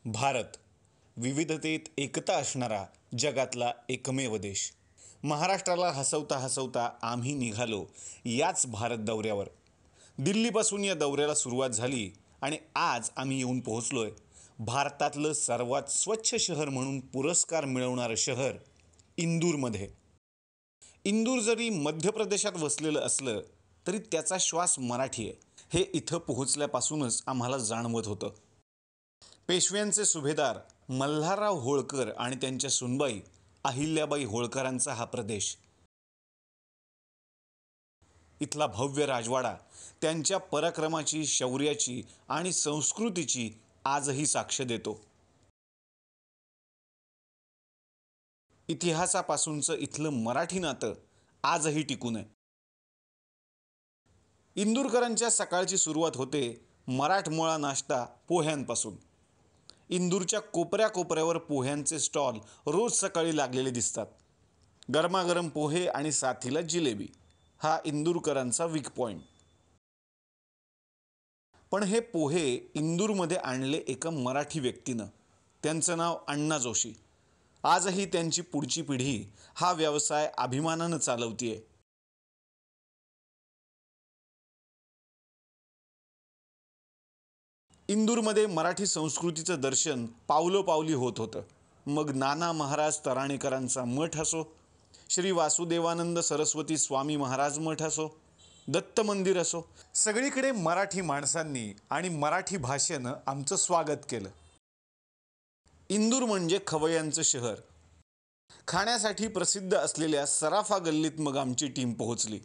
भारत विविधतेत एकता असणारा जगातला एकमेव देश. महाराष्ट्राला हसवता हसवता आम्ही निघालो याच भारत दौऱ्यावर. दिल्लीपासून या दौऱ्याला सुरुवात झाली आणि आज आम्ही येऊन पोहोचलोय भारतातलं सर्वात स्वच्छ शहर म्हणून पुरस्कार मिळवणारं शहर इंदूरमध्ये. इंदूर जरी मध्य प्रदेशात वसलेलं असलं तरी त्याचा श्वास मराठी आहे हे इथं पोहोचल्यापासूनच आम्हाला जाणवत होतं. पेशव्यांचे सुभेदार मल्हारराव होळकर आणि त्यांच्या सुनबाई अहिल्याबाई होळकरांचा हा प्रदेश. इथला भव्य राजवाडा त्यांच्या पराक्रमाची, शौर्याची आणि संस्कृतीची आजही साक्ष देतो. इतिहासापासूनचं इथलं मराठी नातं आजही टिकून आहे. इंदूरकरांच्या सकाळची सुरुवात होते मराठमोळा नाश्ता पोह्यांपासून. इंदूरच्या कोपऱ्या कोपऱ्यावर पोह्यांचे स्टॉल रोज सकाळी लागलेले दिसतात. गरमागरम पोहे आणि साथीला जिलेबी हा इंदूरकरांचा वीक पॉइंट. पण हे पोहे इंदूरमध्ये आणले एका मराठी व्यक्तीनं. त्यांचं नाव अण्णा जोशी. आजही त्यांची पुढची पिढी हा व्यवसाय अभिमानानं चालवतीये. इंदूरमध्ये मराठी संस्कृतीचं दर्शन पावलोपावली होत होतं. मग नाना महाराज तराणेकरांचा मठ असो, श्री वासुदेवानंद सरस्वती स्वामी महाराज मठ असो, दत्त मंदिर असो, सगळीकडे मराठी माणसांनी आणि मराठी भाषेनं आमचं स्वागत केलं. इंदूर म्हणजे खवय्यांचं शहर. खाण्यासाठी प्रसिद्ध असलेल्या सराफा गल्लीत मग आमची टीम पोहोचली.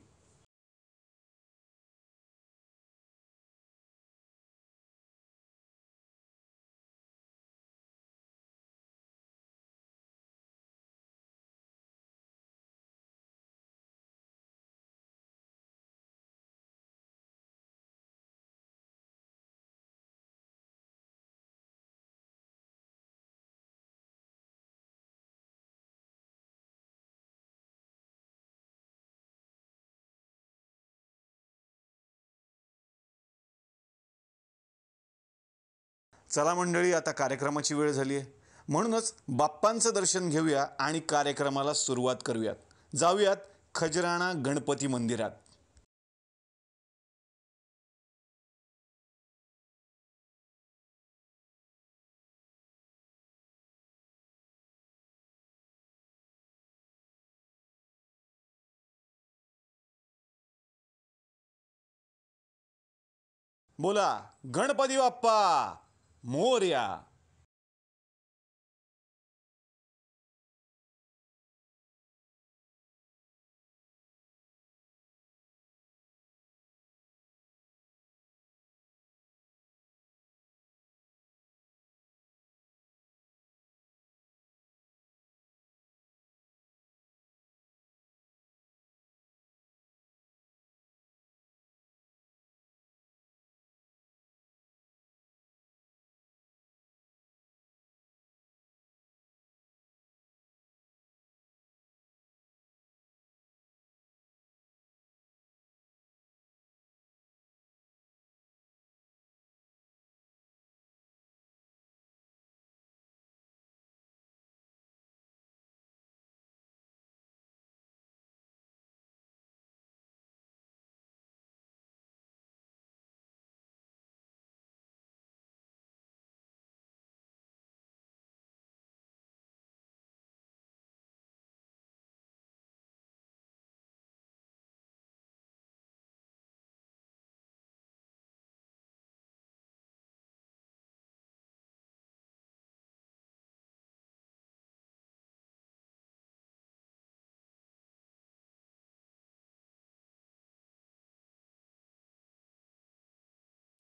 चला मंडळी, आता कार्यक्रमाची वेळ झाली आहे. म्हणूनच बाप्पांचं दर्शन घेऊया आणि कार्यक्रमाला सुरुवात करूयात. जाऊयात खजराणा गणपती मंदिरात. बोला गणपती बाप्पा मोरया.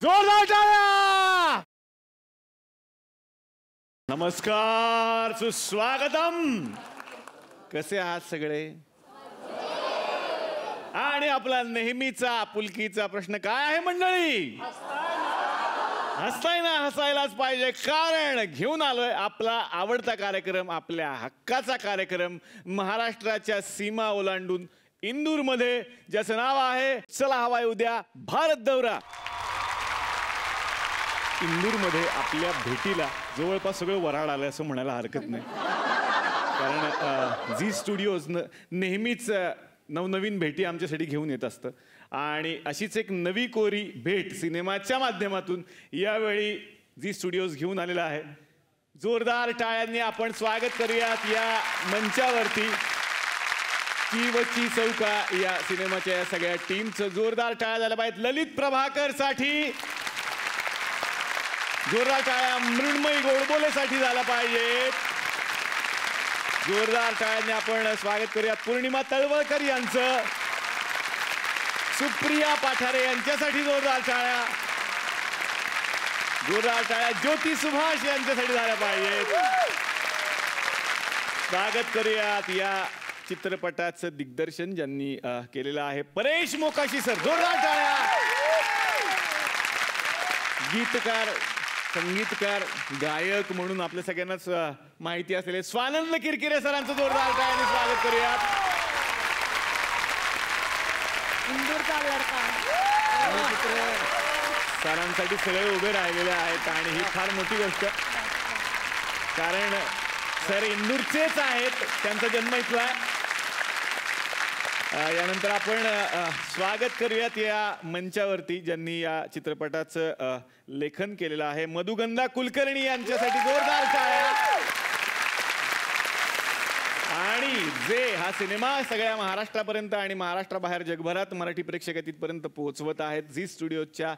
जोरदार टाळ्या. नमस्कार, सुस्वागतम. कसे आहात सगळे? आणि आपला नेहमीचा आपुलकीचा प्रश्न काय आहे मंडळी? हसताय ना? हसायलाच पाहिजे, कारण घेऊन आलोय आपला आवडता कार्यक्रम, आपल्या हक्काचा कार्यक्रम, महाराष्ट्राच्या सीमा ओलांडून इंदूरमध्ये, ज्याचं नाव आहे चला हवाय उद्या भारत दौरा. इंदूरमध्ये आपल्या भेटीला जवळपास सगळं वऱ्हाड आलं असं म्हणायला हरकत नाही. कारण झी स्टुडिओज नेहमीच नवनवीन भेटी आमच्यासाठी घेऊन येत असतं आणि अशीच एक नवी कोरी भेट सिनेमाच्या माध्यमातून यावेळी झी स्टुडिओज घेऊन आलेला आहे. जोरदार टाळ्यांनी आपण स्वागत करूयात या मंचावरती ची चौका या सिनेमाच्या या सगळ्या टीमचं. जोरदार टाळ्या झाल्या पाहिजेत ललित प्रभाकर साठी. जोरदार टाळ्या मृण्मयी गोडबोलेसाठी झाल्या पाहिजेत. जोरदार टाळ्यांनी आपण स्वागत करूयात पूर्णिमा तळवळकर यांचं. सुप्रिया पाठारे यांच्यासाठी जोरदार टाळ्या. जोरदार टाळ्या ज्योती सुभाष यांच्यासाठी झाल्या पाहिजेत. स्वागत करूयात या चित्रपटाचं दिग्दर्शन ज्यांनी केलेलं आहे परेश मोकाशी सर. जोरदार टाळ्या. गीतकार संगीतकार गायक म्हणून आपल्या सगळ्यांनाच माहिती असलेले स्वानंद किरकिरे सरांचं जोरदार टाळ्यांनी स्वागत करूयात. इंदूरचा लडका. सरांसाठी सगळे उभे राहिलेले आहेत आणि ही फार मोठी गोष्ट, कारण सर इंदूरचेच आहेत, त्यांचा जन्म इथला आहे. यानंतर आपण स्वागत करूयात या मंचावरती ज्यांनी या चित्रपटाचं लेखन केलेलं आहे मधुगंधा कुलकर्णी यांच्यासाठी जोरदार टाळ्या. आणि जे हा सिनेमा सगळ्या महाराष्ट्रापर्यंत आणि महाराष्ट्राबाहेर जगभरात मराठी प्रेक्षक तिथपर्यंत पोहोचवत आहेत झी स्टुडिओच्या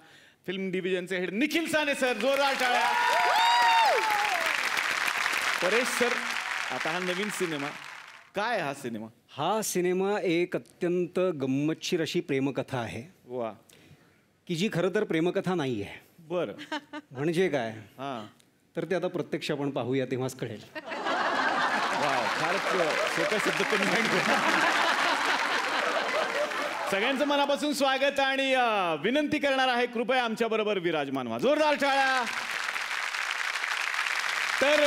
फिल्म डिव्हिजनचे हेड निखिल साने सर. जोरदार टाळ्या. परेश सर, आता हा नवीन सिनेमा काय हा सिनेमा? हा सिनेमा एक अत्यंत गंमतशीर अशी प्रेमकथा आहे. वा. की जी खरं तर प्रेमकथा नाही आहे. बरं. म्हणजे काय हां. तर ते आता प्रत्यक्ष आपण पाहूया तेव्हाच कळेल. वा, फारच सोपा शब्द पण सगळ्यांचं मनापासून स्वागत आणि विनंती करणार आहे कृपया आमच्या बरोबर विराजमान व्हा. जोरदार टाळ्या. तर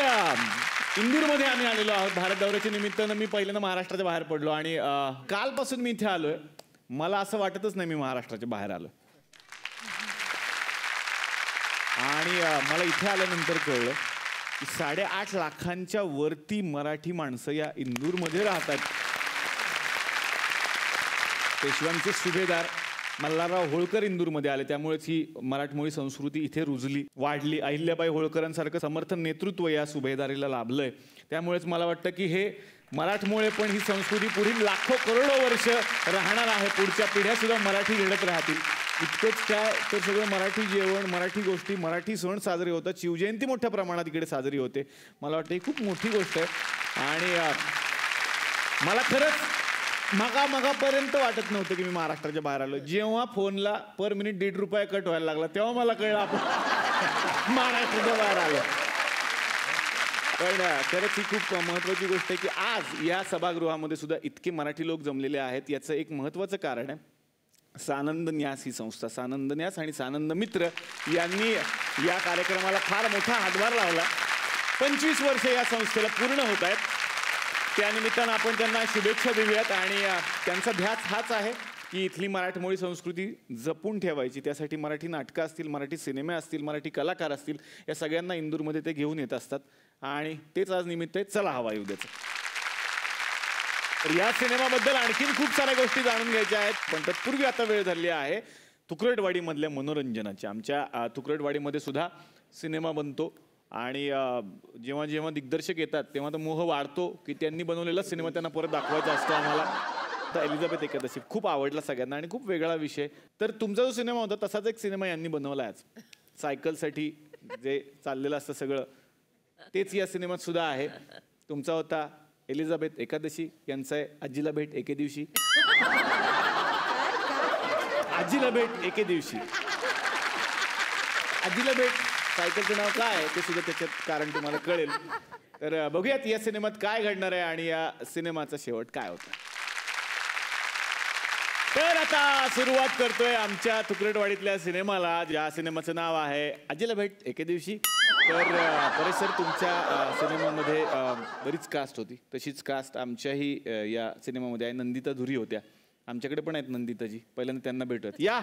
इंदूरमध्ये आम्ही आलेलो आहोत भारत दौऱ्याच्या निमित्तानं. मी पहिल्यांदा महाराष्ट्राच्या बाहेर पडलो आणि कालपासून मी इथे आलोय. मला असं वाटतच नाही मी महाराष्ट्राच्या बाहेर आलो. आणि मला इथे आल्यानंतर कळलं की 8.5 लाखांच्या वरती मराठी माणसं या इंदूरमध्ये राहतात. पेशव्यांचे सुभेदार मल्हारराव होळकर इंदूरमध्ये आले, त्यामुळेच ही मराठमोळी संस्कृती इथे रुजली, वाढली. अहिल्याबाई होळकरांसारखं समर्थ नेतृत्व या सुभेदारीला लाभलंय. त्यामुळेच मला वाटतं की हे मराठमोळे पण ही संस्कृती पुढील लाखो करोडो वर्ष राहणार आहे. पुढच्या पिढ्या सुद्धा मराठी घडत राहतील. इतकंच काय तर सगळं मराठी जेवण, मराठी गोष्टी, मराठी सण साजरे होतात. शिवजयंती मोठ्या प्रमाणात इकडे साजरी होते. मला वाटतं ही खूप मोठी गोष्ट आहे. आणि मला खरंच मगापर्यंत वाटत नव्हतं की मी महाराष्ट्राच्या बाहेर आलो. जेव्हा फोनला पर मिनिट ₹1.5 कट व्हायला लागला तेव्हा मला कळलं आपण महाराष्ट्राच्या बाहेर आलो. पण खरंच ही खूप महत्त्वाची गोष्ट आहे की आज या सभागृहामध्ये सुद्धा इतके मराठी लोक जमलेले आहेत. याचं एक महत्त्वाचं कारण आहे सानंद न्यास ही संस्था. सानंद न्यास आणि सानंद मित्र यांनी या कार्यक्रमाला फार मोठा हातभार लावला. 25 वर्ष या संस्थेला पूर्ण होत आहेत. त्यानिमित्तानं आपण त्यांना शुभेच्छा देऊयात. आणि त्यांचा ध्यास हाच आहे की इथली मराठमोळी संस्कृती जपून ठेवायची. त्यासाठी मराठी नाटकं असतील, मराठी सिनेमे असतील, मराठी कलाकार असतील, या सगळ्यांना इंदूरमध्ये ते घेऊन येत असतात. आणि तेच आज निमित्त आहे चला हवा उद्याचं. तर या सिनेमाबद्दल आणखीन खूप साऱ्या गोष्टी जाणून घ्यायच्या आहेत. पण तत्पूर्वी आता वेळ झाली आहे तुकरटवाडीमधल्या मनोरंजनाची. आमच्या तुकरटवाडीमध्ये सुद्धा सिनेमा बनतो आणि जेव्हा जेव्हा दिग्दर्शक येतात तेव्हा तर मोह वाढतो की त्यांनी बनवलेला सिनेमा त्यांना परत दाखवायचा असतो आम्हाला. तर एलिझाबेथ एकादशी खूप आवडला सगळ्यांना आणि खूप वेगळा विषय. तर तुमचा जो सिनेमा होता तसाच एक सिनेमा यांनी बनवला आज. सायकलसाठी जे चाललेलं असतं सगळं तेच या सिनेमात सुद्धा आहे. तुमचा होता एलिझाबेथ एकादशी, यांचा आहे आजीला भेट एके दिवशी. आजीला भेट एके दिवशी. आजीला भेट सायकलचं नाव काय आहे ते सुद्धा त्याच्यात कारण तुम्हाला कळेल. तर बघूयात या सिनेमात काय घडणार आहे आणि या सिनेमाचा शेवट काय होता. तर आता सुरुवात करतोय आमच्या तुकरटवाडीतल्या सिनेमाला, ज्या सिनेमाचं नाव आहे आजीला भेट एके दिवशी. तर परेश सर, तुमच्या सिनेमामध्ये बरीच कास्ट होती, तशीच कास्ट आमच्याही या सिनेमामध्ये आहे. नंदिता धुरी होत्या, आमच्याकडे पण आहेत नंदिताजी. पहिल्यांदा त्यांना भेटूयात. या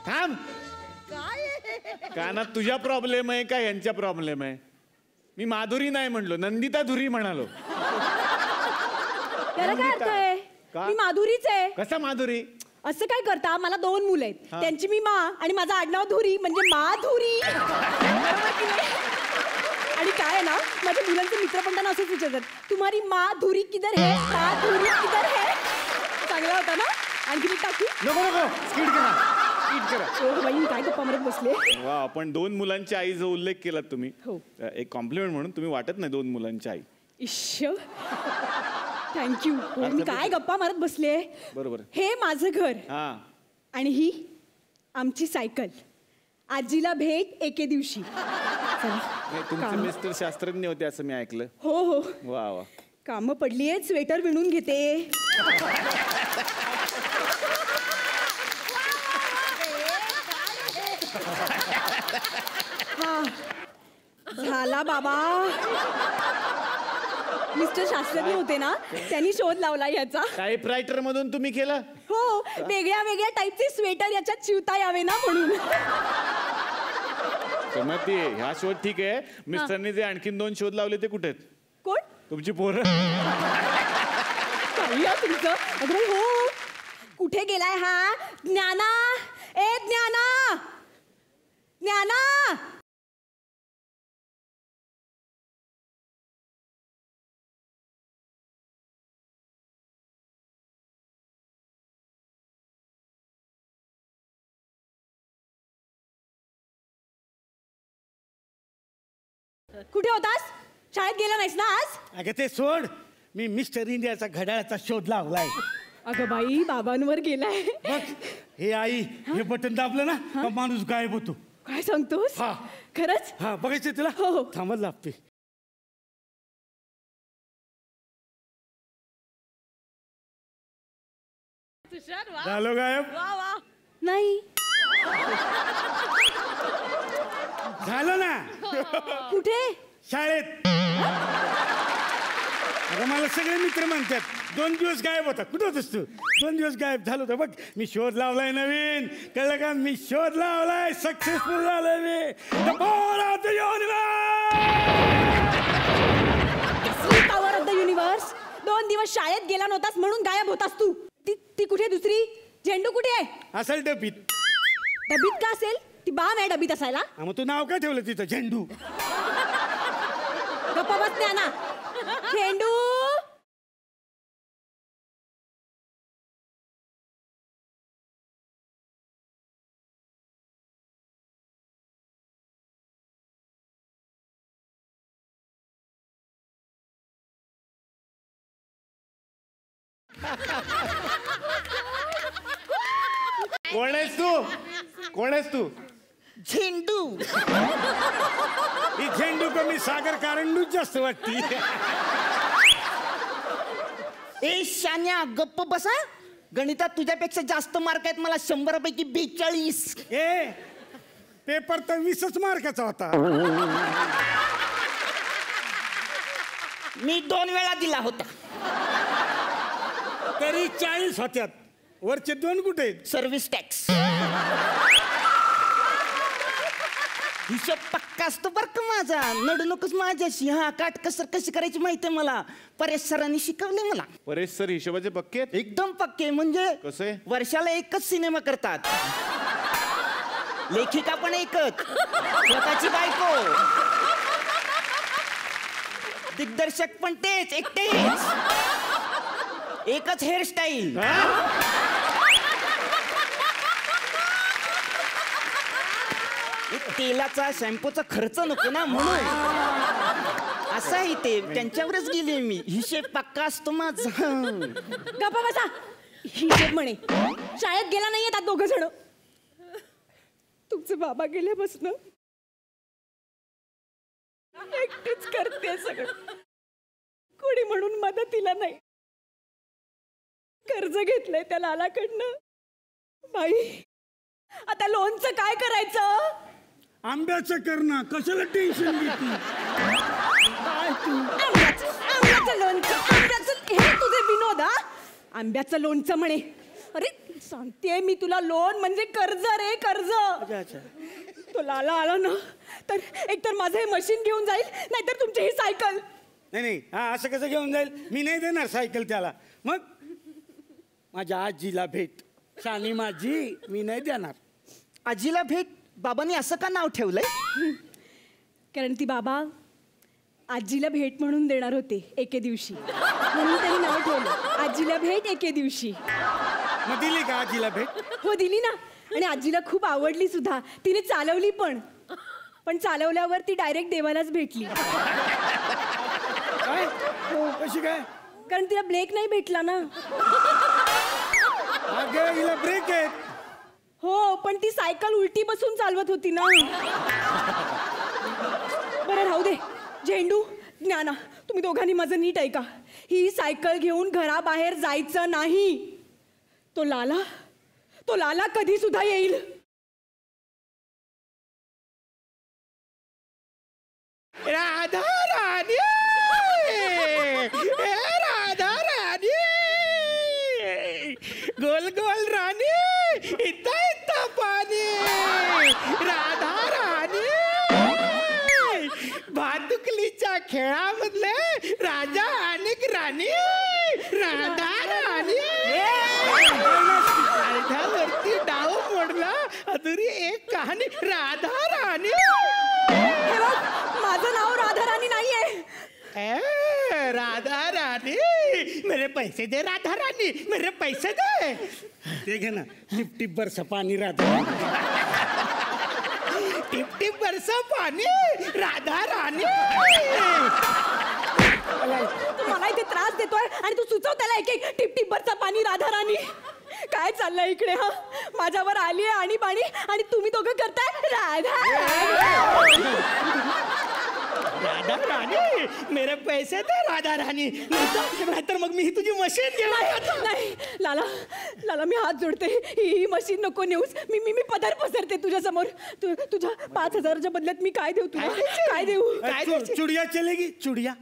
थांब. कानात तुझ्या प्रॉब्लेम आहे का यांच्या प्रॉब्लेम आहे? मी माधुरी नाही म्हणलो, नंदिता धुरी म्हणालो. त्याला काय अर्थ आहे? का? मी माधुरीच आहे. कसा माधुरी? असं काय करता, मला 2 मुलं आहेत, त्यांची मी मा आणि माझं आडनाव धुरी म्हणजे माधुरी. बरोबर की नाही? आणि काय आहे ना, माझ्या मुलांचे मित्र पण त्यांना असंच विचारतात, तुम्हारी माधुरी किधर है, माधुरी किधर है. चांगला होता ना? आणखी मी टाकू? नको नको, स्किट करा, स्किट करा. ओ बाई, काय गप्पा मारत बसले. वा, पण 2 मुलांच्या आईचा उल्लेख केलात तुम्ही. हो. एक कॉम्प्लिमेंट म्हणून, तुम्ही वाटत नाही 2 मुलांची आई. इश्श, थँक्यू. मी काय गप्पा मारत बसले. बरोबर. हे माझं घर हा, आणि ही आमची सायकल. आजीला भेट एके दिवशी. चला, नाही, तुमचे काम. मिस्टर शास्त्रज्ञ होते असं मी ऐकलं. हो हो, वा वा. कामं पडली आहेत, स्वेटर विणून घेते. हा, झाला बाबा. मिस्टर शास्त्रज्ञ होते ना, त्यांनी शोध लावला याचा. टाईपरायटर मधून तुम्ही केलं? हो, वेगळ्या वेगळ्या टाईपचे स्वेटर याच्यात शिवता यावे ना म्हणून. समजते, ह्या शोध ठीक आहे. मिस्टरनी जे आणखीन 2 शोध लावले ते कुठे आहेत? कोण? तुमची पोरं. काही आहे तुमचं? अगं बाई, हो, कुठे गेलाय हा ज्ञाना? ए ज्ञाना, ज्ञाना. कुठे होतास? शाळेत गेला नाहीस ना आज? अगं ते सोड, मी मिस्टर इंडियाचा घड्याळाचा शोध लावलाय. अगं बाई, बाबांवर गेलाय. बघ, हे आई, हे बटन दाबलं ना का माणूस गायब होतो. काय सांगतोस? हा. खरंच? हा, बघायचं तुला? हो, हो. थांबत लागते. झालो गायब? नाही. झालं ना. कुठे? शाळेत. अगं मला सगळे मित्र म्हणतात 2 दिवस गायब होता. कुठं होतस तू? 2 दिवस गायब झालो होतं. बघ, मी शोध लावलाय नवीन, कळलं का? मी शोध लावलाय, सक्सेसफुल झालोय मी. The power of the universe. Power of the universe. 2 दिवस शाळेत गेला नव्हतास म्हणून गायब होतास तू. ती कुठे दुसरी? झेंडू कुठे आहे? असेल डबीत. डबीत का असेल? ती बाम आहे डबीत असायला. हा, मग तू नाव काय ठेवलं तिथं? झेंडू. गप्पा बस ना. झेंडू. कोण आहेस तू? कोण आहेस तू? झेंडू. ही झेंडू कमी, सागर कारंडूच जास्त वाटती. ए शान्या, गप्प बसा. गणितात तुझ्यापेक्षा जास्त मार्क आहेत मला, 100 पैकी 42. ए, पेपर तर 20च मार्काचा होता. मी 2 वेळा दिला होता. तरी 40 होत्यात. वरचे 2 कुठे आहेत? Service tax. हिशोब पक्का असतो बर का माझा. नडू नकोस माझ्याशी. हा, काटकसर कशी करायची माहितीये मला. परेश सरांनी शिकवले मला. परेश सर हिशोबाचे पक्के आहेत? एकदम पक्के. म्हणजे कसे? वर्षाला एकच सिनेमा करतात. लेखिका पण एकच, स्वतःची बायको. दिग्दर्शक पण तेच, एकटेच. एकच हेअरस्टाईल. तेलाचा शॅम्पूचा खर्च नको ना म्हणून. असं आहे ते. त्यांच्यावरच गेले मी. हिशेब पक्का असतो माझा. गप्पा बसा. हिशेब म्हणे. शाळेत गेला नाहीये त्यात 2 जण. तुमचे बाबा गेल्यापासून एकटीच करते सगळं. कोणी म्हणून मदतीला नाही. कर्ज घेतलंय त्या लालाकडनं. बाई, आता लोनचं काय करायचं? आंब्याचं करणं. कशाला टेन्शन घेते? आंब्याचं लोणचं. आंब्याचं हे तुझे विनोद. हा, आंब्याचं लोणचं म्हणे. अरे सांगते मी तुला, लोन म्हणजे कर्ज रे, कर्ज. अच्छा. तो लाला आला ना तर एकतर माझं हे मशीन घेऊन जाईल, नाहीतर तुमची ही सायकल. नाही हा असं कसं घेऊन जाईल? मी नाही देणार सायकल त्याला. मग माझ्या आजीला भेट, शानी माझी, मी नाही देणार. आजीला भेट? बाबांनी असं का नाव ठेवलंय? कारण ती बाबा आजीला भेट म्हणून देणार होते एके दिवशी, म्हणून त्यांनी नाव ठेवलं आजीला भेट एके दिवशी. मग दिली का आजीला भेट? हो दिली ना, आणि आजीला खूप आवडली सुद्धा. तिने चालवली पण चालवल्यावर ती डायरेक्ट देवालाच भेटली. काय? हो कशी काय? कारण तिला ब्रेक नाही भेटला ना. अगं हिला ब्रेक आहे. हो पण ती सायकल उलटी बसून चालवत होती ना. बरं राहू दे. झेंडू, ज्ञाना, तुम्ही दोघांनी माझं नीट ऐका. ही सायकल घेऊन घराबाहेर जायचं नाही. तो लाला कधी सुद्धा येईल. राधा राणी, राधा राणी, गोल गोल राणी, इथं पाणी. राधा राणी, भातुकलीच्या खेळामधले राजा आणि राणी. राधा राणी, अर्ध्यावरती डाव मोडला, अधुरी एक कहाणी. राधा राणी. हे बघ, माझं नाव राधाराणी नाहीये. राधा राणी, मेरे पैसे दे. राधा राणी, मेरे पैसे दे. ते घे ना, टिप टिप बरसा पाणी राधा. टिप टिप बरसा पाणी. राधा राणी. तू मला इथे त्रास देतोय आणि तू सुचव त्याला एक एक टिप टिप बरचा पाणी राधाराणी. काय चाललंय इकडे? हा माझ्यावर आली आहे आणि पाणी, आणि तुम्ही दोघं करताय राधा. राधा राणी, मेरे पैसे दे. राधा राणी, नाहीतर मग मी ही तुझी मशीन घेऊन. नाही लाला मी हात जोडते. ही मशीन नको नेऊस. मी पदर पसरते तुझ्या समोर. तुझ्या 5,000च्या बदल्यात मी काय देऊ तुला? काय देऊ? चुडिया चलेगी? चुडिया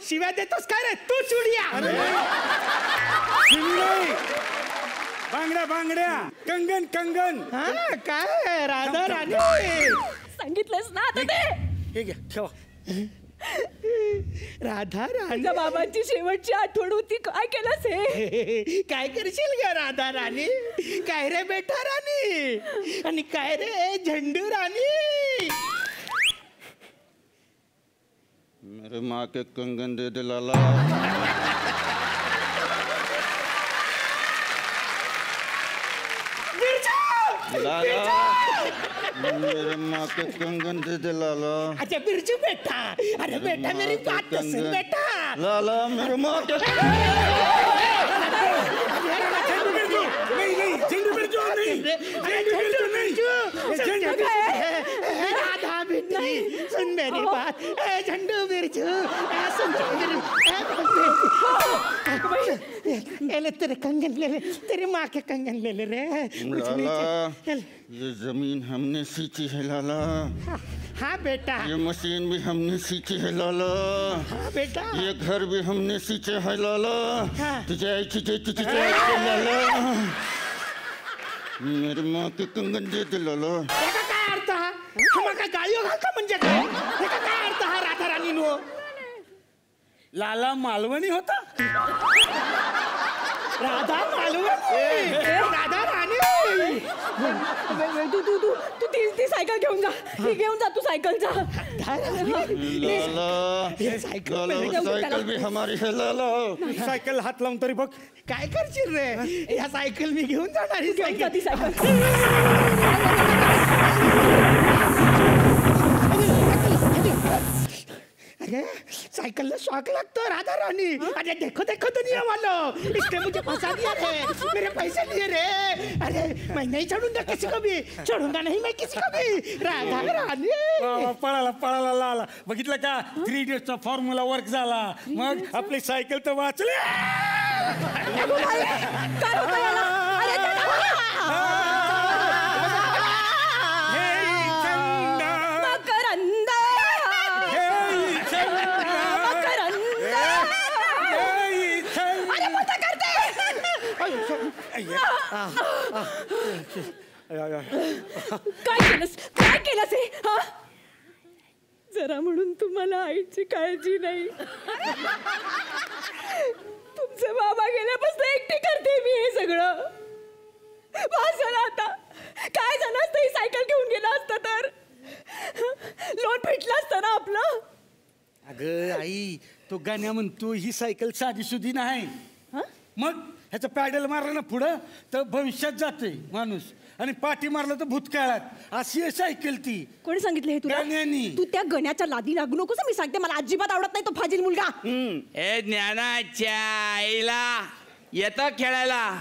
शिव्या देतोस काय रे तू? चुडिया बांगड्या बांगड्या, कंगन कंगन. हा काय? राधा राणी सांगितलंस ना आता ते. हे घ्या ठेवा. राधा राणी, तुझ्या बाबांची शेवटची आठवण होती. काय केलंस हे? काय करशील ग राधा राणी? काय रे बेटा राणी, आणि काय रे झंडू राणी? मेरे माँ के कंगन दे दे लाला. लाला, मेरे माँ के कंगन दे दे लाला. अच्छा बिरजू बेटा, अरे बेटा मेरी बात तो सुन बेटा. लाला मेरे माँ के राधा बेटी सुन मेरी बात. झंडू बिरजू सुन. ले तेरे कंगन ले ले, तेरी माँ के कंगन ले ले रे. लाला, ये जमीन हमने सींची है लाला. हाँ बेटा. ये मशीन भी हमने सींची है लाला. हाँ बेटा. ये घर भी हमने सींचे है लाला. हाँ. तुझे लाला, मेरे माँ के कंगन दे दे लाला. याचा काय अर्थ हा? मग काय गाळी घालता म्हणजे काय? याचा काय अर्थ हा राधा राणी नो? लाला मालवणी होता. राधा मालवणी, राधा राणी. तू ती सायकल घेऊन जा. ही घेऊन जा तू सायकल जा. लाला, सायकल साइकिल भी हमारी है लाला. सायकल हात लावून तरी बघ. काय करशील रे? या सायकल मी घेऊन जाणार ही घेऊन जा सायकल. ती सायकल. अरे साइकिल शौक लगता राधा रानी. अरे देखो देखो दुनिया वालों, इसने मुझे फंसा दिया रे. मेरे पैसे लिए रे. अरे मैं नहीं छोड़ूंगा किसी को भी. छोड़ूंगा नहीं मैं किसी को भी. राधा रानी. पळाला पळाला लाला. बघितलं का? 3 इडियट्सचा फॉर्म्युला वर्क झाला. मग आपली सायकल तर वाचली. काय होतं याला? अरे मकरंद, मकरंद. अरे मोठा करते. काय केलंस हे हा? जरा म्हणून तुम्हाला आईची काळजी नाही. तुमचे बाबा गेल्यापासून एकटी करते मी हे सगळं. बस झालं आता. काय झालं असतं ही सायकल घेऊन गेला असता तर लोन भेटलं असतं ना आपलं. अगं आई, तो गाण्या म्हणतो ही सायकल साधी सुधी नाही. मग ह्याचं पॅडल मारलं ना पुढं तर भविष्यात जाते माणूस, आणि पाठी मारलं तर भूतकाळात. अशी आहे सायकल ती. कोणी सांगितलं हे तुला? गाण्यानी. तू त्या गण्याच्या लादी लागू नकोस. मी सांगते मला अजिबात आवडत नाही तो फाजील मुलगा. ए ज्ञानाच्या आईला येतं खेळायला.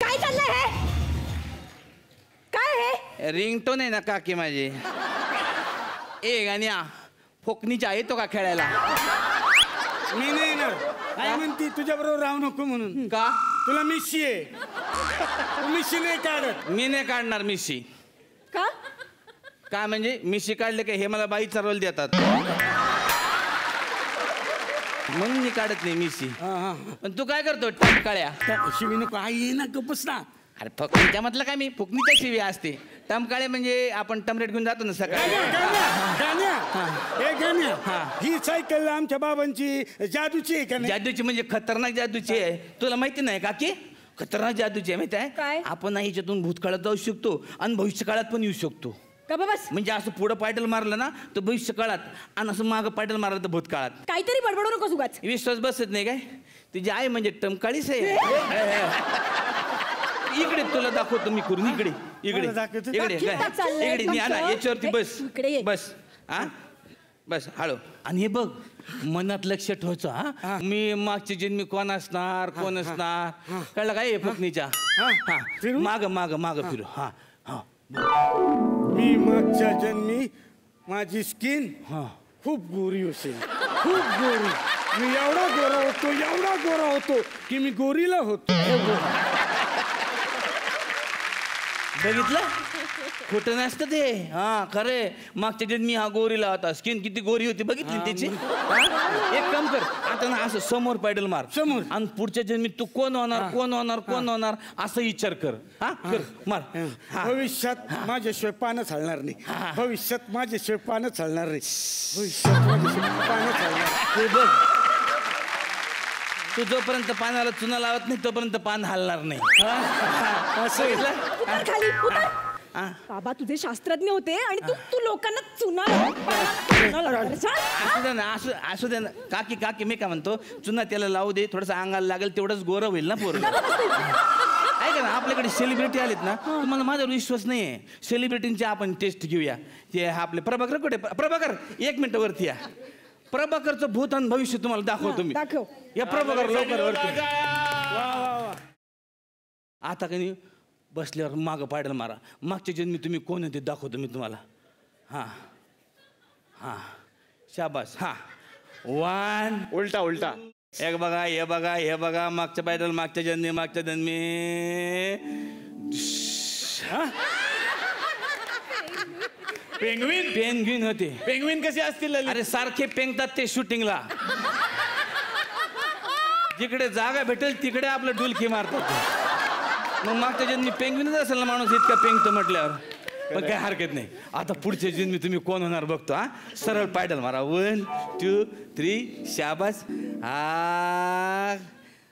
काय चाललंय हे? काय हे? रिंगटोन आहे ना काकी माझी. ए गाण्या फोकणीच्या येतो का खेळायला? मी नाही येणार. आई म्हणती तुझ्या बरोबर राहू नको म्हणून. का? तुला मिशी आहे. तू मिशी नाही काढत. मी नाही काढणार मिशी. का? काय म्हणजे मिशी काढले का हे मला बाई रोल देतात म्हणून मी काढत नाही मिशी. पण तू काय करतो टमकाळ्या? शिवी नको आई, ये ना गप्पच ना. अरे फुकणीच्या म्हटलं काय मी? फुकणीच्या शिवी असते. टमकाळे म्हणजे आपण टमरेट घेऊन जातो ना सकाळी. ही सायकल आमच्या बाबांची जादूची आहे का नाही? जादूची म्हणजे खतरनाक जादूची आहे. तुला माहिती नाही का की खतरनाक जादूची आहे माहिती काय? आहे? आपण ह्याच्यातून भूतकाळात जाऊ शकतो आणि भविष्य काळात पण येऊ शकतो. का बस? म्हणजे असं पुढं पायडल मारलं ना तर भविष्य काळात, आणि असं मागं पायडल मारलं तर भूतकाळात. काहीतरी बडबडू नको उगाच. विश्वास बसत नाही काय? तुझी आई म्हणजे टमकाळीच आहे. इकडे तुला दाखवतो मी करून. इकडे इकडे मला दाखवतो. इकडे काय चाललंय इकडे मी आला तुमचं? याच्यावरती बस. इकडे ये. बस हा बस हळू. आणि हे बघ मनात लक्ष ठेवायचं. हा मी मागचे जन्मी कोण असणार कोण असणार कळलं काय? फुकणीच्या फिरू? माग माग माग फिरू. हा हा मी मागच्या जन्मी माझी स्किन खूप गोरी असेल. खूप गोरी. मी एवढा गोरा होतो की मी गोरीला होतो. बघितलं? खोटं नसतं ते. हा खरे. मागच्या जन्मी हा गोरीला होता. स्किन किती गोरी होती बघितली त्याची. एक काम कर आता ना असं समोर पॅडल मार. समोर. आणि पुढच्या जन्मी तू कोण होणार कोण होणार कोण होणार असं विचार कर. हा कर मार. भविष्यात माझ्याशिवाय पानच हलणार नाही. भविष्यात माझ्याशिवाय पानच हलणार नाही. भविष्यात माझ्याशिवाय पानच हलणार. ते बघ तू जोपर्यंत पानाला चुना लावत नाही तोपर्यंत पान हलणार नाही. असं उतर खाली उतर. बाबा तुझे शास्त्रज्ञ होते आणि तू लोकांना चुना असू दे ना असू दे ना. काकी काकी मी काय म्हणतो चुना त्याला लावू दे. थोडंसं अंगाला लागेल तेवढंच गोरं होईल ना पोरं. ऐका ना आपल्याकडे सेलिब्रिटी आलेत ना तुम्हाला माझ्यावर विश्वास नाही आहे. सेलिब्रिटींची आपण टेस्ट घेऊया. ते आपले प्रभाकर कुठे? प्रभाकर 1 मिनिट वरती या. प्रभाकरचं भूत आणि भविष्य तुम्हाला दाखवतो मी. दाखव. या प्रभाकर लवकर वरती. आता काही नाही बसल्यावर मागं पायडल मारा. मागच्या जन्मी तुम्ही कोण आहे ते दाखवतो मी तुम्हाला. हा हा शाबास. हा 1 उलटा उलटा. एक बघा हे बघा हे बघा मागच्या पायडल मागच्या जन्मी पेंग्विन. पेंग्विन होते. पेंग्विन कसे असतील ललित? अरे सारखे पेंगतात ते शूटिंगला. जिकडे जागा भेटेल तिकडे आपलं डुलकी मारतात. मग मागच्या जन्मी पेंग्विनच असेल ना माणूस इतका पेंगतो म्हटल्यावर. पण काही हरकत नाही. आता पुढच्या जन्मी तुम्ही कोण होणार बघतो. हा सरळ पायडल मारा. 1 2 3 शाबास.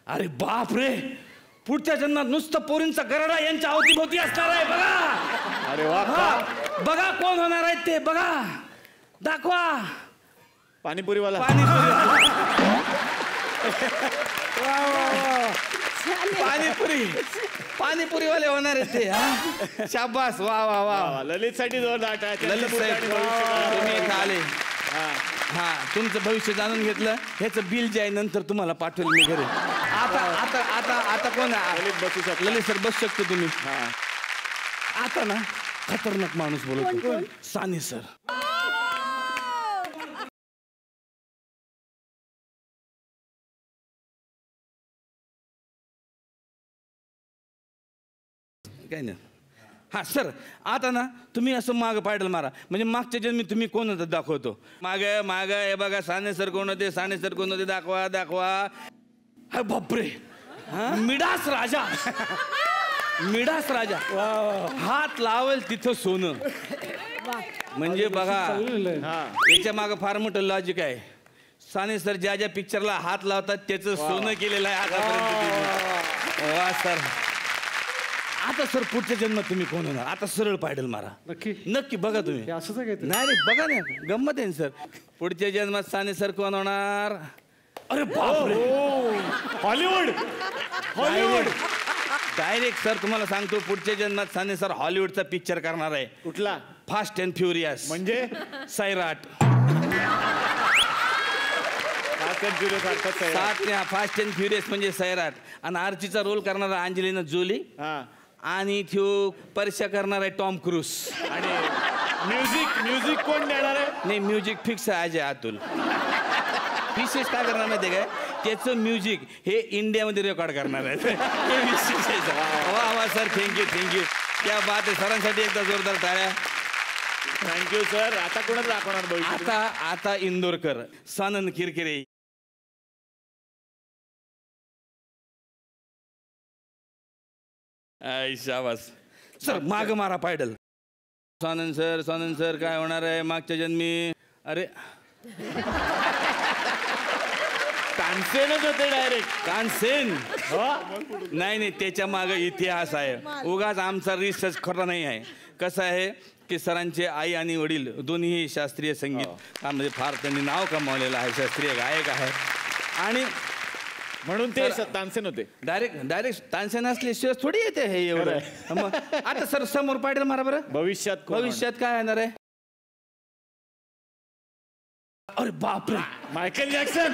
अरे बाप रे पुढच्या जन्मात नुसतं पोरींचा गरडा यांच्या अवतीभोवती असणार आहे बघा. अरे वा. बघा कोण होणार आहेत ते बघा. दाखवा. पाणीपुरीवाला. पाणीपुरीवाले होणार आहेत ते. हा शाबास. वा वा वा. ललित साठी जोरदार टाळ्या. ललित साहेब तुम्ही इथं आले. हा तुमचं भविष्य जाणून घेतलं. ह्याचं बिल जे आहे नंतर तुम्हाला पाठवेल मी घरी. आता आता आता आता कोण ललित बसू शकतो. ललित सर बस शकतो तुम्ही. आता ना खतरनाक माणूस बोलतो. साने सर. काय नाही. हा सर, आता ना तुम्ही असं मागं पायडल मारा, म्हणजे मागच्या जन्मी तुम्ही कोण होतं दाखवतो. मागं मागं हे बघा, साने सर कोण होते, साने सर कोण होते, दाखवा दाखवा. हा बापरे, मिडास राजा. मिडास राजा हात लावेल तिथं सोनं. म्हणजे बघा, याच्या मागं फार मोठं लॉजिक आहे. साने सर ज्या ज्या पिक्चरला हात लावतात त्याचं सोनं केलेलं आहे आतापर्यंत. वा सर. आता सर पुढच्या जन्मात तुम्ही कोण होणार? आता सरळ पायडल मारा. नक्की नक्की बघा तुम्ही. असंच आहे काय? नाही बघा ना, गंमत आहे सर. पुढच्या जन्मात साने सर कोण होणार? अरे बापरे, हॉलिवूड. हॉलिवूड डायरेक्ट सर तुम्हाला सांगतो, पुढच्या जन्मात साने सर हॉलिवूडचा पिक्चर करणार आहे. कुठला? Fast and furious. म्हणजे सैराट. फास्ट अँड फ्युरियस म्हणजे सैराट. आणि आर्चीचा रोल करणारा अंजलिना जोली. आणि त्यो परीक्षा करणार आहे टॉम क्रूज. आणि म्युझिक कोण देणार आहे? नाही, म्युझिक फिक्स आहे अजय अतुल. विशेष काय करणार माहिती आहे काय? त्याचं म्युझिक हे इंडियामध्ये रेकॉर्ड करणार आहे. हे विशेष आहे. वा वा सर, थँक्यू. क्या बात आहे. सरांसाठी एकदा जोरदार टाळ्या. Thank you sir. आता कोणाला दाखवणार भविष्य? आता इंदोरकर, सानंद किरकिरे. शाबास सर. माग मारा पायडल. सानंद सर काय होणार आहे मागच्या जन्मी? अरे तानसेनच होते डायरेक्ट. तानसेन? नाही, त्याच्या माग इतिहास आहे. उगाच आमचा रिसर्च खरा नाही आहे. कसं आहे की सरांचे आई आणि वडील दोन्ही शास्त्रीय संगीत म्हणजे फार त्यांनी नाव कमावलेलं आहे. शास्त्रीय गायक आहे. आणि म्हणून ते तानसेन होते. डायरेक्ट तानसेन असल्याशिवाय थोडी येते हे एवढं. मग आता सर समोर पायडल मारा बरं. भविष्यात काय येणार आहे? अरे बापरे, Michael Jackson.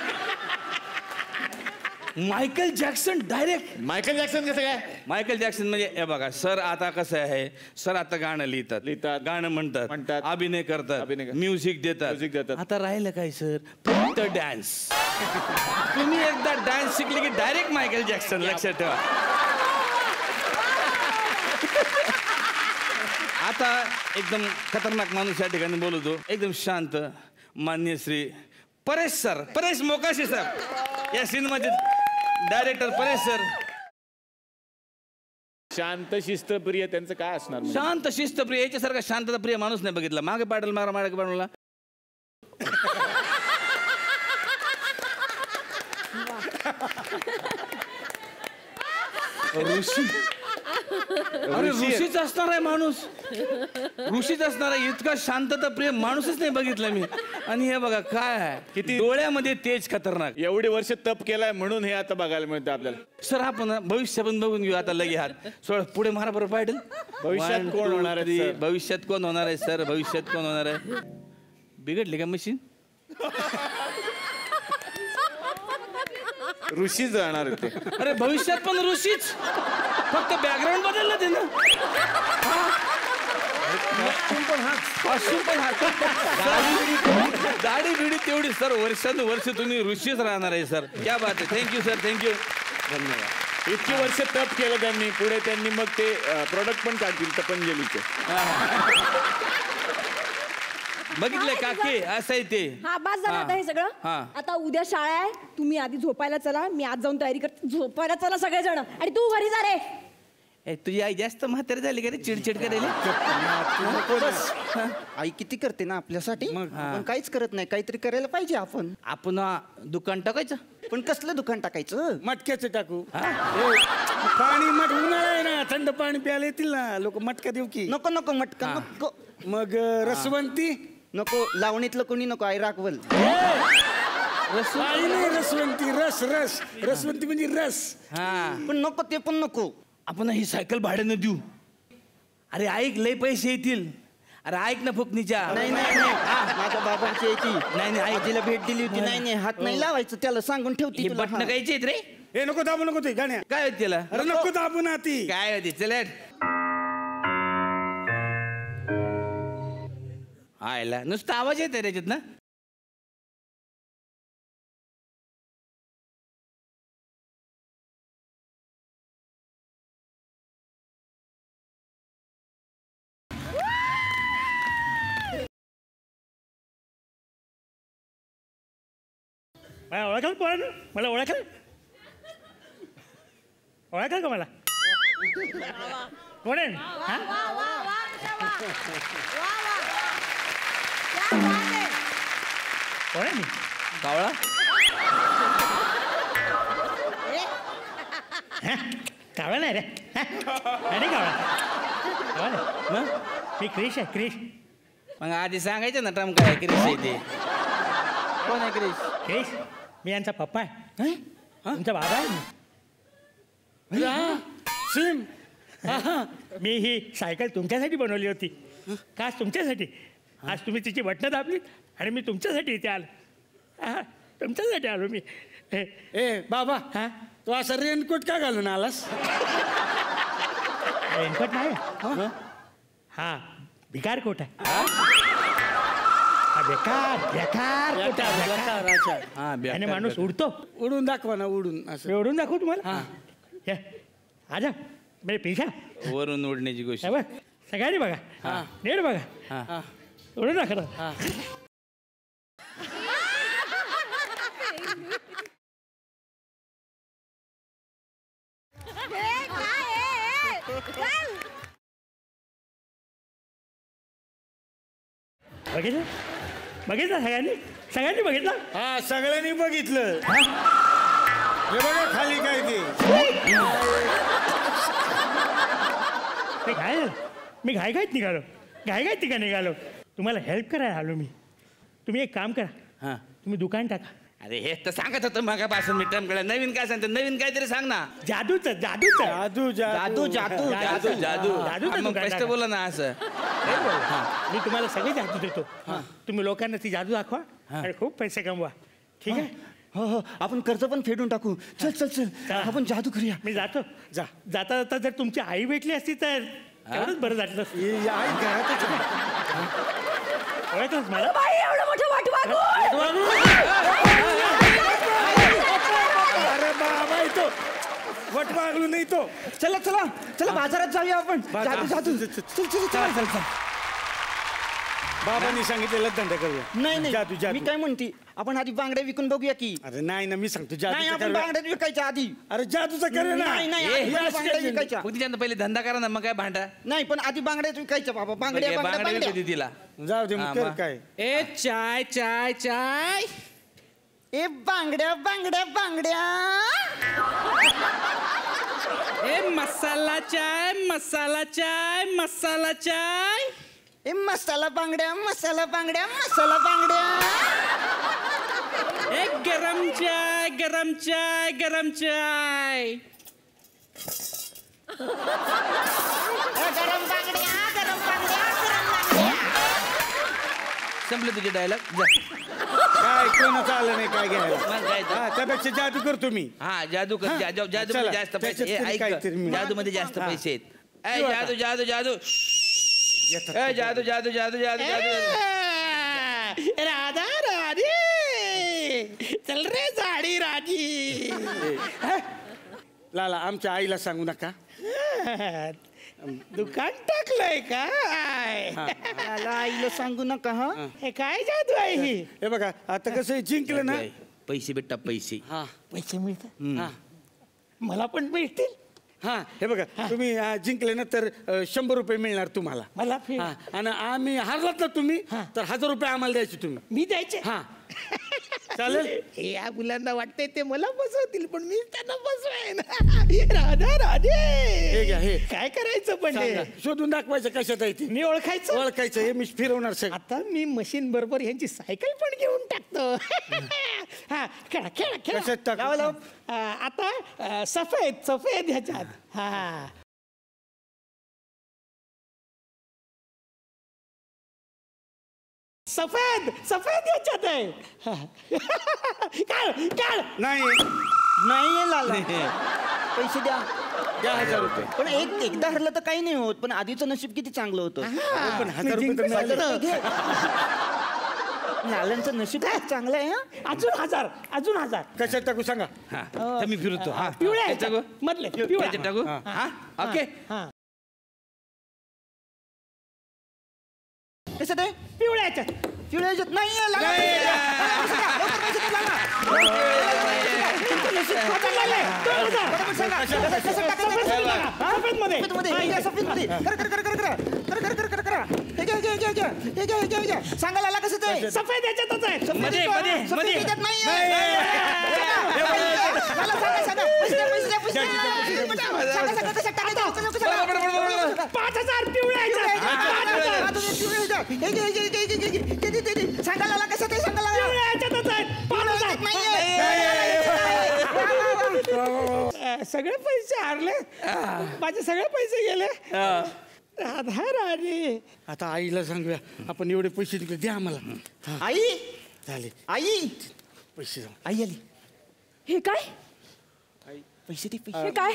Direct Michael Jackson कसं काय? मायकेल जॅक्सन म्हणजे हे बघा सर, आता कसं आहे सर, आता गाणं लिहितात, गाणं म्हणतात, अभिनय करतात, म्युझिक देतात. आता राहिलं काय सर? फक्त डान्स. तुम्ही एकदा डान्स शिकले की डायरेक्ट मायकेल जॅक्सन. लक्षात ठेवा. आता एकदम खतरनाक माणूस या ठिकाणी बोलतो, एकदम शांत, मान्य श्री परेश मोकाशी सर. या सिनेमाचे डायरेक्टर परेश सर. शांत शिस्त प्रिय त्यांचं काय असणार? शांत शिस्त प्रिय. याच्यासारखा शांतता प्रिय माणूस नाही बघितला. मागे पाडल मारा, मागे पाडला. ऋषी. अरे ऋषीच असणार आहे माणूस. ऋषीच असणार आहे. इतका शांतता प्रिय माणूसच नाही बघितला मी. आणि हे बघा काय आहे, किती डोळ्यामध्ये तेज खतरनाक. एवढे वर्ष तप केलाय म्हणून हे आता बघायला मिळतं आपल्याला. सर आपण भविष्य पण बघून घेऊ आता. लगे हात सोड, पुढे मारा बरं पायडल. भविष्यात कोण होणार आहे? भविष्यात कोण होणार आहे सर? भविष्यात कोण होणार आहे? बिघडली का मशीन? ऋषी जाणार ते. अरे भविष्यात पण ऋषीच, फक्त बॅकग्राऊंड बदललं ते ना. दाढी बिडी तेवढी सर. वर्षानुवर्ष तुम्ही ऋषीच राहणार आहे सर. क्या बात आहे. Thank you sir, thank you. धन्यवाद. इतकी वर्ष तप केलं त्यांनी. पुढे त्यांनी मग ते प्रोडक्ट पण काढतील पतंजलीचे. बघितलंय काकी? असं आहे ते. हा बस झालं आता हे सगळं. आता उद्या शाळा आहे. तुम्ही आधी झोपायला चला. मी आज जाऊन तयारी करते. झोपायला चला सगळेजण. आणि तू घरी जा रे. तुझी आई जास्त म्हातारी झाली का रे? चिडचिड करायला. आई किती करते ना आपल्यासाठी. पण काहीच करत नाही. काहीतरी करायला पाहिजे आपण. आपण दुकान टाकायचं. पण कसलं दुकान टाकायचं? मटक्याचं टाकू. पाणी उन्हाळा आहे ना, थंड पाणी प्यायला येतील ना लोक. मटका देऊ की? नको मटका नको. मग रसवंती नको. लावणीतलं कोणी नको. आई राखवल. आई नाही, रसवंती. रसवंती म्हणजे रस. पण नको, ते पण नको. आपण ही सायकल भाड्यानं देऊ. अरे ऐक, लय पैसे येतील. अरे ऐक ना फुकणीच्या. नाही माझ्या बाबांची यायची. नाही आजीला भेट दिली होती. नाही हात नाही लावायचं. त्याला सांगून ठेवते. बटणं कायचे रे? हे नको दाबू, नको ते गाण्या. काय होत त्याला? अरे नको दाबू ना ती. काय होती? चल आयला नुसतं आवाज येत आहे त्याच्यात ना. मला ओळखाल पोरांनो? मला ओळखाल का मला? कोण आहे? हा? कोण आहे मी? कावळा कावळा नाही रे. अरे कावळा नाही. मी क्रिश आहे, क्रिश. मग आधी सांगायचं ना ट्रम्प काय क्रिश आहे ते. कोण आहे क्रिश? क्रिश मी यांचा पप्पा आहे. तुमचा बाबा आहे मी. सिम मी ही सायकल तुमच्यासाठी बनवली होती. खास तुमच्यासाठी. आज तुम्ही तिची बटणं दाबली आणि मी तुमच्यासाठी इथे आलो. तुमच्यासाठी आलो मी. ए बाबा हा तू असं रेनकोट का घालून आलास? रेनकोट नाही हा भिकार कोट आहे. हा बेकार बेकार कोट आहे, बेकार. हा आणि माणूस उडतो. उडून दाखवा ना, उडून असं. मी उडून दाखवू तुम्हाला. या, आजा म्हणजे पिशा वरून उडण्याची गोष्ट. बघ सगळ्यांनी बघा. नीट बघा. उडून दाखव. बघितलं बघितलं सगळ्यांनी बघितलं. हा सगळ्यांनी बघितलं. हे बघा खाली काय ते. काय झालं? मी घाईघाईत निघालो. तुम्हाला हेल्प करायला आलो मी. तुम्ही एक काम करा. हा तुम्ही दुकान टाका. अरे हे तर सांगत होतं मगापासून मी ट्रम्पकडे. नवीन काय सांगतो? नवीन काहीतरी सांग ना. जादूचं जादू जादू जादू जादूचं मग दुकान स्पष्ट टाका. बोला ना असं. मी तुम्हाला सगळी जादू देतो. तुम्ही लोकांना ती जादू दाखवा आणि खूप पैसे कमवा. ठीक आहे? हो हो आपण कर्ज पण फेडून टाकू. चल चल चल आपण जादू करूया. मी जातो. जाता जाता जर तुमची आई भेटली असती तर एवढंच बरं झालं असतं. ओळखलंच मला? एवढं मोठं वाटवा. अरे बाबा येतो वट मागलू नाही तो. चला चला चला बाजारात जाऊया आपण. जादू जादू चल चल चल चल. बाबांनी सांगितलेला धंदा करूया. नाही जादू नाही जादू. मी काय म्हणते आपण आधी बांगड्या विकून बघूया की. अरे नाही ना मी सांगतो नाही जादू. आपण बांगड्या विकायच्या आधी. अरे जादूचा करे ना. नाही नाही ए, आधी बांगड्या विकायच्या. मग तिच्यानं पहिले धंदा करा ना. मग काय भांडा. नाही पण आधी बांगड्याच विकायच्या बाबा. बांगड्या बांगड्या बांगड्या बांगड्या. विकते तिला. जाऊ दे मग कर काय. ए चाय चाय चाय. ए बांगड्या बांगड्या बांगड्या. ए मसाला चाय मसाला चाय मसाला चाय. ए मसाला बांगड्या मसाला बांगड्या मसाला बांगड्या. ए गरम चाय गरम चाय गरम चाय. गरम बांगड्या गरम बांगड्या गरम बांगड्या. संपले तुझे डायलॉग. काय कोणाचं आलं नाही काय घ्यायला. मग काय तर. हा, त्यापेक्षा जादू करतो मी. हा जादू कर. जादू मध्ये चला, जास्त पैसे. त्याच्यात तरी काहीतरी मिळेल. जादू मध्ये जास्त पैसे आहेत. ए जादू जादू जादू. ए जादू जादू जादू जादू जादू. राधा राधी चल रे साडी राजी. लाला आमच्या आईला सांगू नका. दुकान टाकलंय काय? मला आईला सांगू नका. हा हे काय जादू आहे ही? हे बघा आता कसं जिंकलं ना. पैसे भेटतात पैसे. पैसे मिळतात मला पण मिळतील. हा हे बघा तुम्ही जिंकले ना तर 100 रुपये मिळणार तुम्हाला. मला हा, आणि आम्ही हारलात ना तुम्ही तर 1000 रुपये आम्हाला द्यायचे तुम्ही. मी द्यायचे. हा चालेल. या मुलांना वाटतंय ते मला बसवतील पण मी त्यांना बसवाय. राधा राधे. हे घ्या हे. काय करायचं पण ते? सांगा. शोधून दाखवायचं कशात आहे ती. मी ओळखायचं. ओळखायचं हे मी फिरवणार सगळं. आता मी मशीन बरोबर यांची सायकल पण घेऊन टाकतो. हा खेळा खेळा खेळा. कशात टाकू? लावा, लावा. आता सफेद सफेद ह्याच्यात. हा सफेद सफेद ह्याच्यात आहे. काढ काढ. नाही नाही लाला पैसे द्या. द्या 1000 रुपये. पण एकदा हरलं तर काही नाही होत. पण आधीचं नशीब किती चांगलं होतं. पण 1000 रुपये तर मिळाले. लालांचं नशीब खूप चांगलं आहे. हा अजून 1000 अजून 1000. कशात टाकू सांगा. हा तर मी फिरतो. हा पिवळ्या त्याच्यात टाकू. ह्याच्यात. मधले पिवळ्या. त्याच्यात टाकू. हा ओके. हा कसं ते पिवळ्या ह्याच्यात पिवळ्या ह्याच्यात नाहीये लाला सांगायला आला कसं ते सफेद ह्याच्यातच आहे मध्ये ह्याच्यात नाहीये मला सांगा 5,000 पिवळ्या ह्याच्यात सांगायला आला कसं ते सांगायला पिवळ्या ह्याच्यातच आहे 5,000 सगळे पैसे हारले माझे सगळे पैसे गेले राधा राणी आता आईला सांगूया आपण एवढे पैसे दिले द्या आम्हाला आई झाले आई पैसे जाऊ आई आली हे काय पैसे दे हे काय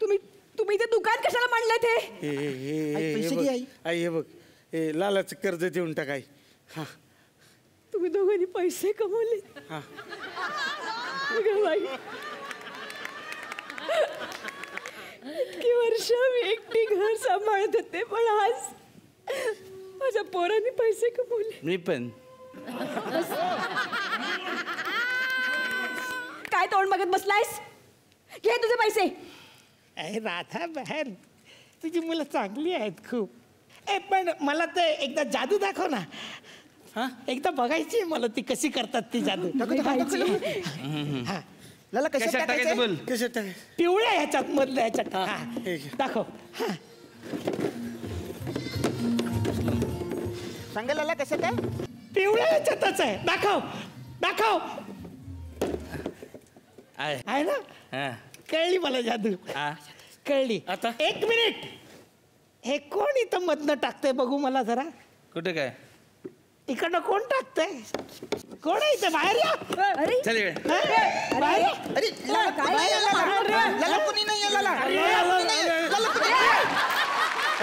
तुम्ही ते दुकान कशाला मांडलं ते आई, पैसे दे, आई. आई हे बघ हे लालाचं कर्ज देऊन टाकाय हा तुम्ही दोघांनी पैसे कमवले हा अगं बाई. इतकी वर्ष मी एकटी घर सांभाळत होते पण आज माझ्या पोरांनी पैसे कमवले. मी पण काय तोंड बघत बसलायस घे तुझे पैसे. अरे राधा बहन तुझी मुलं चांगली आहेत खूप पण मला ते एकदा जादू दाखव ना हा एकदा बघायची मला ती कशी करतात ती जादू हा लाला कशात टाकायचं बोल कशा टाकाय पिवळ्या ह्याच्यात मधल्या ह्याच्यात हा दाखव हा सांगायला आला कशात आहे पिवळ्या ह्याच्यातच आहे दाखव दाखव आहे ना कळली मला जादू कळली आता? 1 मिनिट हे कोण इथं मधनं टाकतंय बघू मला जरा कुठे काय इकडनं कोण टाकतंय कोण आहे इथं बाहेर या अरे चल इकडे. हा? बाहेर या. अरे लाला, काय बाहेर ये, लाला. लाला कोणी नाही आहे, लाला. लाला कोणी नाही आहे. लाला कोणी नाही आहे.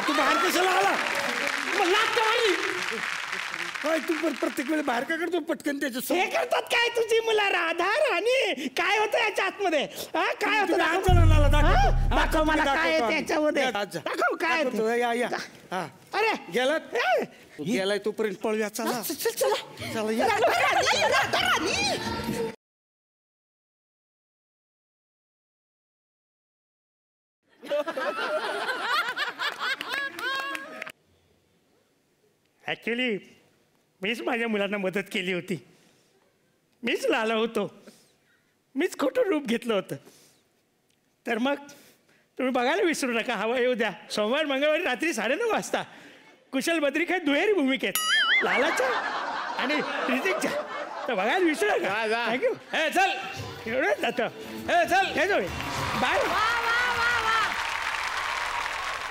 तू बाहेर कशाला आला मग लाग मारली काय तू प्रत्येक वेळी बाहेर का करतो पटकन त्याच्या हे करतात काय तुझी मुलं राधा राणी काय होतं याच्या आतमध्ये हा काय होतं दाखव मला काय आहे त्याच्यामध्ये दाखव काय आहे ते. अरे गेलात गेलाय तोपर्यंत पळूया चला चला या. ऍक्च्युली मीच माझ्या मुलांना मदत केली होती मीच लाला होतो मीच खोटं रूप घेतलं होतं तर मग तुम्ही बघायला विसरू नका हवा येऊ द्या सोमवार मंगळवारी रात्री 9:30 वाजता कुशल बद्रिका दुहेरी भूमिकेत लालाच्या आणि ऋतिकच्या तर बघायला विसरू नका थँक्यू हे चल एवढंच जातं हे चल हे जाऊ बाय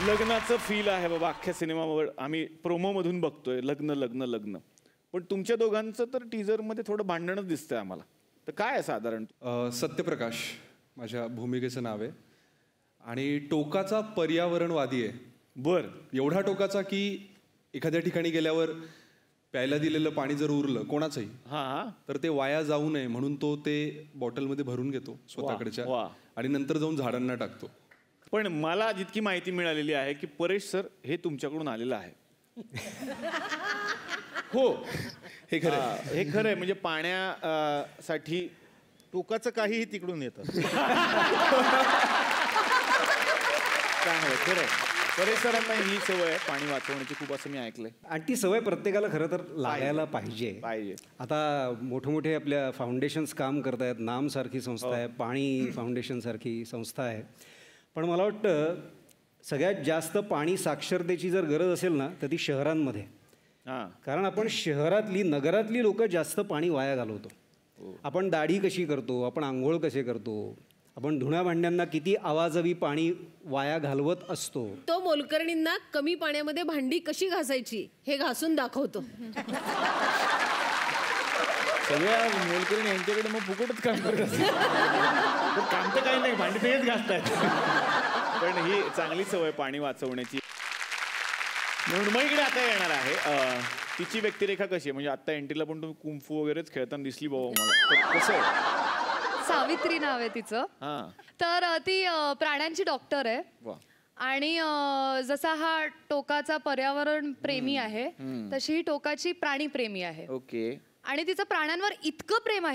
लग्नाचं फील आहे बाबा अख्ख्या सिनेमावर आम्ही प्रोमोमधून बघतोय लग्न लग्न लग्न पण तुमच्या दोघांचं तर टीजरमध्ये थोडं भांडणच दिसतंय आम्हाला तर काय आहे साधारण सत्यप्रकाश माझ्या भूमिकेचं नाव आहे आणि टोकाचा पर्यावरणवादी आहे बर एवढा टोकाचा की एखाद्या ठिकाणी गेल्यावर प्यायला दिलेलं पाणी जर उरलं कोणाचंही हा तर ते वाया जाऊ नये म्हणून तो ते बॉटलमध्ये भरून घेतो स्वतःकडच्या वा. आणि नंतर जाऊन झाडांना टाकतो. पण मला जितकी माहिती मिळालेली आहे की परेश सर हे तुमच्याकडून आलेलं आहे हो हे खरं हे खरं आहे म्हणजे पाण्यासाठी टोकाचं काहीही तिकडून येतं चांगलं खरं आहे. परेश सरांना ही सवय आहे पाणी वाचवण्याची खूप असं मी ऐकलंय आणि ती सवय प्रत्येकाला खरं तर लागायला पाहिजे. आता मोठमोठे आपल्या फाउंडेशन्स काम करत आहेत नामसारखी संस्था आहे पाणी फाउंडेशनसारखी संस्था आहे पण मला वाटतं सगळ्यात जास्त पाणी साक्षरतेची जर गरज असेल ना तर ती शहरांमध्ये कारण आपण शहरातली नगरातली लोक जास्त पाणी वाया घालवतो. आपण दाढी कशी करतो आपण आंघोळ कसे करतो आपण धुण्या भांड्यांना किती आवाजवी पाणी वाया घालवत असतो. तो मोलकर्णींना कमी पाण्यामध्ये भांडी कशी घासायची हे घासून दाखवतो. सगळ्या मोलकरीण यांच्याकडे मग फुकटच काम करत असतात काम तर काही नाही भांडी तेच घासतात पण ही चांगली सवय पाणी वाचवण्याची. मृण्मयीकडे आता येणार आहे तिची व्यक्तिरेखा कशी आहे म्हणजे आता एंट्रीला पण तुम्ही कुंफू वगैरेच खेळताना दिसली बाबा मला तर कसं आहे सावित्री नाव आहे तिचं तर ती प्राण्यांची डॉक्टर आहे आणि जसा हा टोकाचा पर्यावरण प्रेमी आहे तशी ही टोकाची प्राणी प्रेमी आहे. ओके. आणि तिचं प्राण्यांवर इतकं प्रेम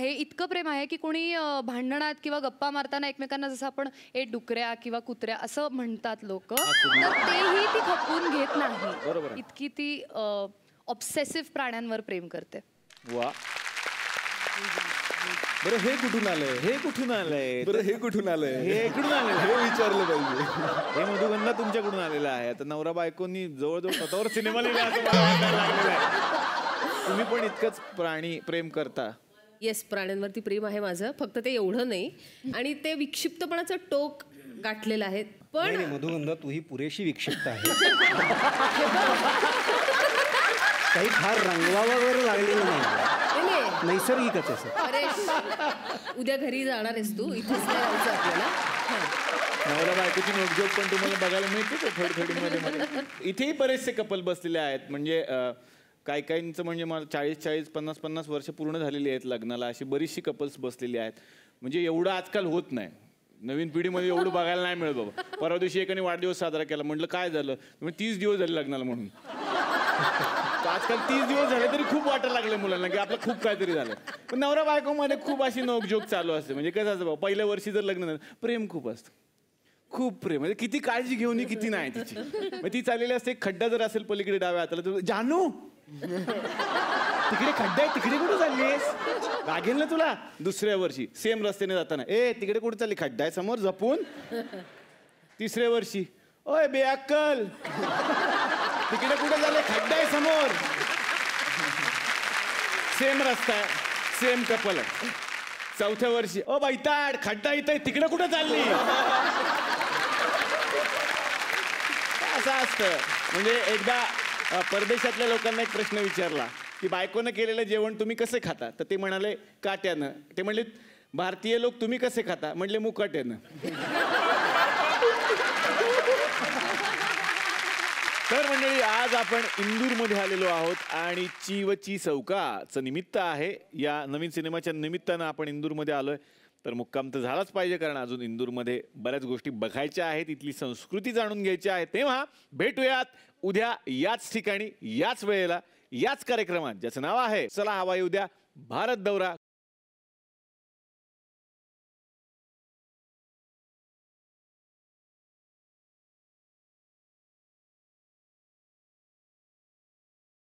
आहे की कोणी भांडणात किंवा गप्पा मारताना एकमेकांना जसं आपण डुकऱ्या किंवा कुत्र्या असं म्हणतात लोक, तर तेही ती खपवून घेत नाही. इतकी ती ऑब्सेसिव्ह प्राण्यांवर प्रेम करते. वा. बरं हे कुठून आलंय? हे कुठून आलंय? हे विचारलं पाहिजे. हे मधुगंधा तुमच्याकडून आलेला आहे. आता नवरा बायकोनी जवळजवळ स्वतःवर सिनेमा लिहिला असं मला वाटायला लागलेलं आहे. तुम्ही पण इतकंच प्राणी प्रेम करता? येस, प्राण्यांवरती प्रेम आहे माझं, फक्त ते एवढं नाही. आणि ते विक्षिप्तपणाचं टोक गाठलेलं आहे. पण मधुगंधा तूही पुरेशी विक्षिप्त आहे. काही फार रंगवावर लागलेलं नाही, नैसर्गिकच आहे. अरे उद्या घरी जाणार आहेस तू, इथेच नाही राहायचं आपल्याला. नवरा बायकोची नोकझोक पण तुम्हाला बघायला मिळते थोडी मध्ये. इथेही बरेचसे कपल बसलेले आहेत. म्हणजे काही काहींचं म्हणजे मला 40-40, 50-50 वर्ष पूर्ण झालेली आहेत लग्नाला. अशी बरीचशी कपल्स बसलेली आहेत. म्हणजे एवढं आजकाल होत नाही. नवीन पिढीमध्ये एवढं बघायला नाही मिळत बाबा. परवा दिवशी एकाने वाढदिवस साजरा केला. म्हटलं काय झालं? 30 दिवस झाले लग्नाला म्हणून. आजकाल 30 दिवस झाले तरी खूप वाटायला लागले मुलांना की आपलं खूप काहीतरी झालं. पण नवरा बायकोमध्ये खूप अशी नोकझोक चालू असते. म्हणजे कसं असतं बाबा, पहिल्या वर्षी जर लग्न झालं प्रेम खूप असतं, खूप प्रेम. म्हणजे किती काळजी घेऊन किती नाही तिची. मग ती चाललेली असते. खड्डा जर असेल पलीकडे डाव्या हाताला तर जानू तिकडे खड्डा आहे, तिकडे कुठे चाललीस? लागेल ना तुला. दुसऱ्या वर्षी सेम रस्त्याने जाताना, तिकडे कुठे चालली? खड्डा आहे समोर, जपून. तिसऱ्या वर्षी, ओय बेअक्कल, तिकडे कुठे झाले? खड्डा आहे समोर. सेम रस्ता आहे, सेम कपल आहे. चौथ्या वर्षी, ओ बैताड, खड्डा इथं, तिकडे कुठे चालली? असं असतं. म्हणजे एकदा परदेशातल्या लोकांना एक प्रश्न विचारला की बायकोनं केलेलं जेवण तुम्ही कसे खाता? तर ते म्हणाले काट्यानं. ते म्हणले भारतीय लोक तुम्ही कसे खाता? म्हटले मुकाट्यानं. तर मंडळी, आज आपण इंदूरमध्ये आलेलो आहोत आणि चीवची चौकाचं निमित्त आहे. या नवीन सिनेमाच्या निमित्तानं आपण इंदूरमध्ये आलोय. तर मुक्काम तर झालाच पाहिजे, कारण अजून इंदूरमध्ये बऱ्याच गोष्टी बघायच्या आहेत, इथली संस्कृती जाणून घ्यायची आहे. तेव्हा भेटूयात उद्या याच ठिकाणी, याच वेळेला, याच कार्यक्रमात, ज्याचं नाव आहे चला हवा येऊ द्या भारत दौरा.